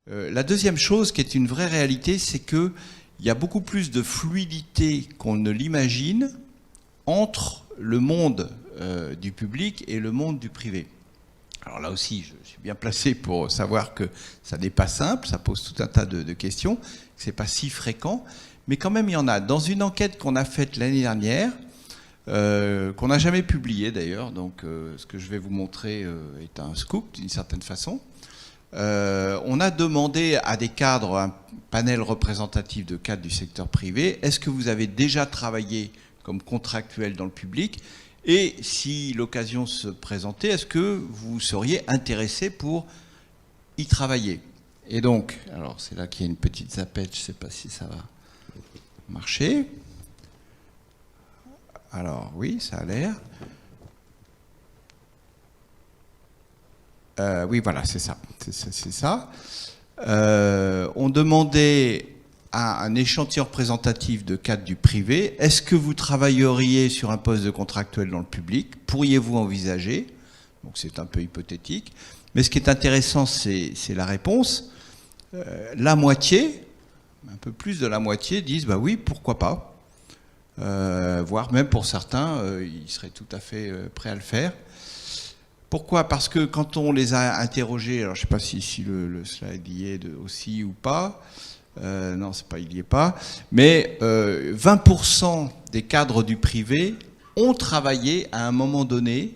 La deuxième chose qui est une vraie réalité, c'est qu'il y a beaucoup plus de fluidité qu'on ne l'imagine entre le monde du public et le monde du privé. Alors là aussi, je suis bien placé pour savoir que ça n'est pas simple, ça pose tout un tas de questions, que ce n'est pas si fréquent, mais quand même il y en a. Dans une enquête qu'on a faite l'année dernière, qu'on n'a jamais publiée d'ailleurs, donc ce que je vais vous montrer est un scoop d'une certaine façon. On a demandé à des cadres, un panel représentatif de cadres du secteur privé, est-ce que vous avez déjà travaillé comme contractuel dans le public ? Et si l'occasion se présentait, est-ce que vous seriez intéressé pour y travailler ? Et donc, alors c'est là qu'il y a une petite zapette, je ne sais pas si ça va marcher. Alors oui, ça a l'air. Oui, voilà, c'est ça. C'est ça. On demandait à un échantillon représentatif de cadres du privé, est-ce que vous travailleriez sur un poste de contractuel dans le public ? Pourriez-vous envisager ? Donc c'est un peu hypothétique. Mais ce qui est intéressant, c'est la réponse. La moitié, un peu plus de la moitié, disent bah oui, pourquoi pas. Voire même pour certains, ils seraient tout à fait prêts à le faire. Pourquoi ? Parce que quand on les a interrogés, alors je ne sais pas si le slide y est aussi ou pas, non, il n'y est pas, mais 20% des cadres du privé ont travaillé à un moment donné,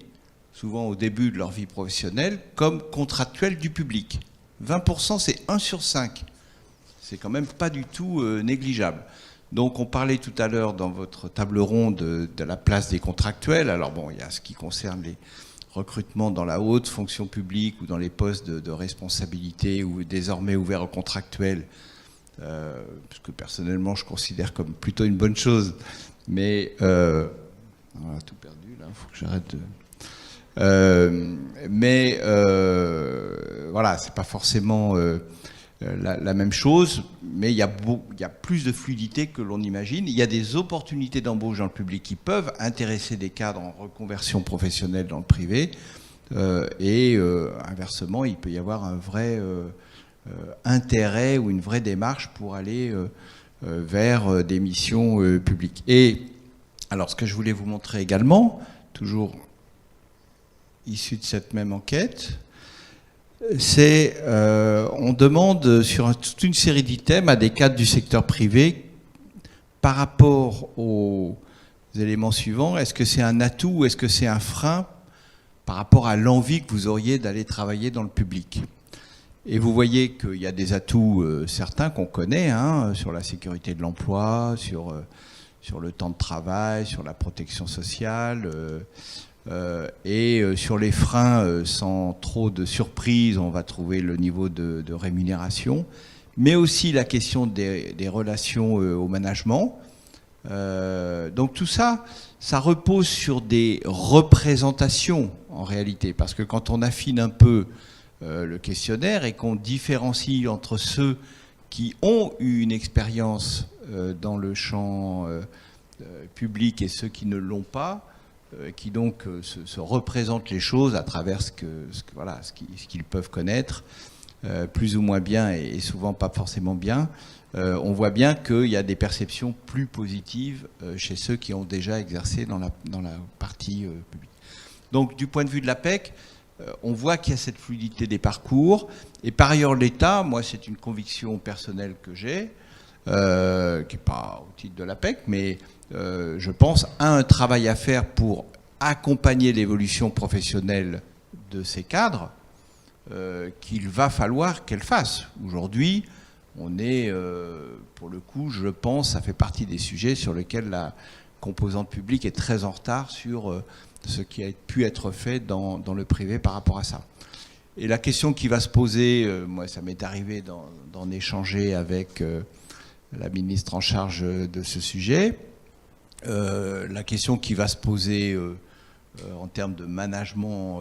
souvent au début de leur vie professionnelle, comme contractuels du public. 20%, c'est 1 sur 5. C'est quand même pas du tout négligeable. Donc on parlait tout à l'heure dans votre table ronde de la place des contractuels. Alors bon, il y a ce qui concerne les recrutements dans la haute fonction publique ou dans les postes de responsabilité ou désormais ouverts aux contractuels, parce que personnellement je considère comme plutôt une bonne chose. Mais on a tout perdu là, il faut que j'arrête de... voilà, c'est pas forcément la même chose, mais il y a plus de fluidité que l'on imagine. Il y a des opportunités d'embauche dans le public qui peuvent intéresser des cadres en reconversion professionnelle dans le privé, et inversement, il peut y avoir un vrai intérêt ou une vraie démarche pour aller vers des missions publiques. Et alors, ce que je voulais vous montrer également, toujours issu de cette même enquête, c'est on demande sur toute une série d'items à des cadres du secteur privé par rapport aux éléments suivants. Est-ce que c'est un atout ou est-ce que c'est un frein par rapport à l'envie que vous auriez d'aller travailler dans le public ? Et vous voyez qu'il y a des atouts certains qu'on connaît, hein, sur la sécurité de l'emploi, sur le temps de travail, sur la protection sociale, et sur les freins, sans trop de surprise, on va trouver le niveau de rémunération, mais aussi la question des relations au management. Donc tout ça, ça repose sur des représentations en réalité, parce que quand on affine un peu le questionnaire et qu'on différencie entre ceux qui ont eu une expérience dans le champ public et ceux qui ne l'ont pas, qui donc se représentent les choses à travers ce qu'ils peuvent connaître, plus ou moins bien et souvent pas forcément bien, on voit bien qu'il y a des perceptions plus positives chez ceux qui ont déjà exercé dans la partie publique. Donc du point de vue de l'APEC, on voit qu'il y a cette fluidité des parcours, et par ailleurs l'État, moi c'est une conviction personnelle que j'ai, qui n'est pas au titre de l'APEC, mais je pense à un travail à faire pour accompagner l'évolution professionnelle de ces cadres, qu'il va falloir qu'elle fasse. Aujourd'hui, on est, pour le coup, je pense, ça fait partie des sujets sur lesquels la composante publique est très en retard sur ce qui a pu être fait dans le privé par rapport à ça. Et la question qui va se poser, moi ça m'est arrivé d'en échanger avec la ministre en charge de ce sujet, la question qui va se poser en termes de management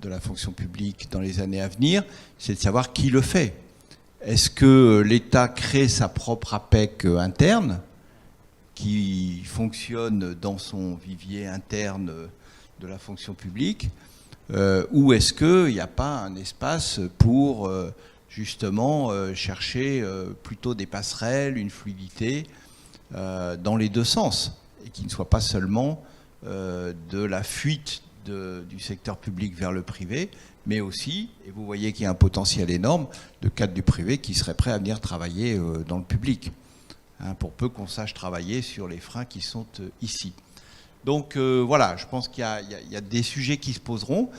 de la fonction publique dans les années à venir, c'est de savoir qui le fait. Est-ce que l'État crée sa propre APEC interne qui fonctionne dans son vivier interne de la fonction publique, ou est-ce qu'il n'y a pas un espace pour justement chercher plutôt des passerelles, une fluidité dans les deux sens, et qui ne soit pas seulement de la fuite du secteur public vers le privé, mais aussi, et vous voyez qu'il y a un potentiel énorme, de cadres du privé qui seraient prêts à venir travailler dans le public, hein, pour peu qu'on sache travailler sur les freins qui sont ici. Donc voilà, je pense qu'il y a des sujets qui se poseront,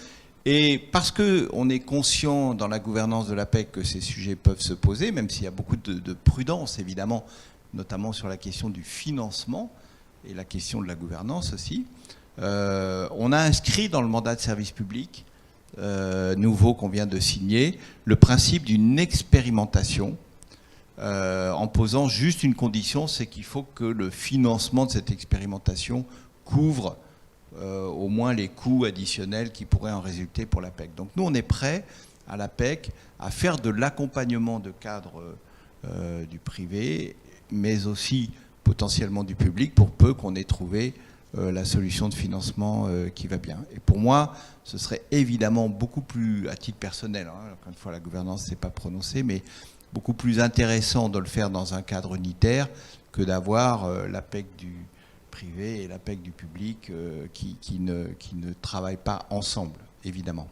et parce qu'on est conscient dans la gouvernance de l'APEC que ces sujets peuvent se poser, même s'il y a beaucoup de prudence évidemment, notamment sur la question du financement et la question de la gouvernance aussi, on a inscrit dans le mandat de service public nouveau qu'on vient de signer le principe d'une expérimentation en posant juste une condition, c'est qu'il faut que le financement de cette expérimentation couvre au moins les coûts additionnels qui pourraient en résulter pour l'APEC. Donc nous, on est prêts à l'APEC à faire de l'accompagnement de cadres du privé, mais aussi potentiellement du public, pour peu qu'on ait trouvé la solution de financement qui va bien. Et pour moi, ce serait évidemment beaucoup plus, à titre personnel, hein, encore une fois, la gouvernance n'est pas prononcée, mais beaucoup plus intéressant de le faire dans un cadre unitaire que d'avoir l'APEC du privé et l'APEC du public qui ne travaillent pas ensemble, évidemment.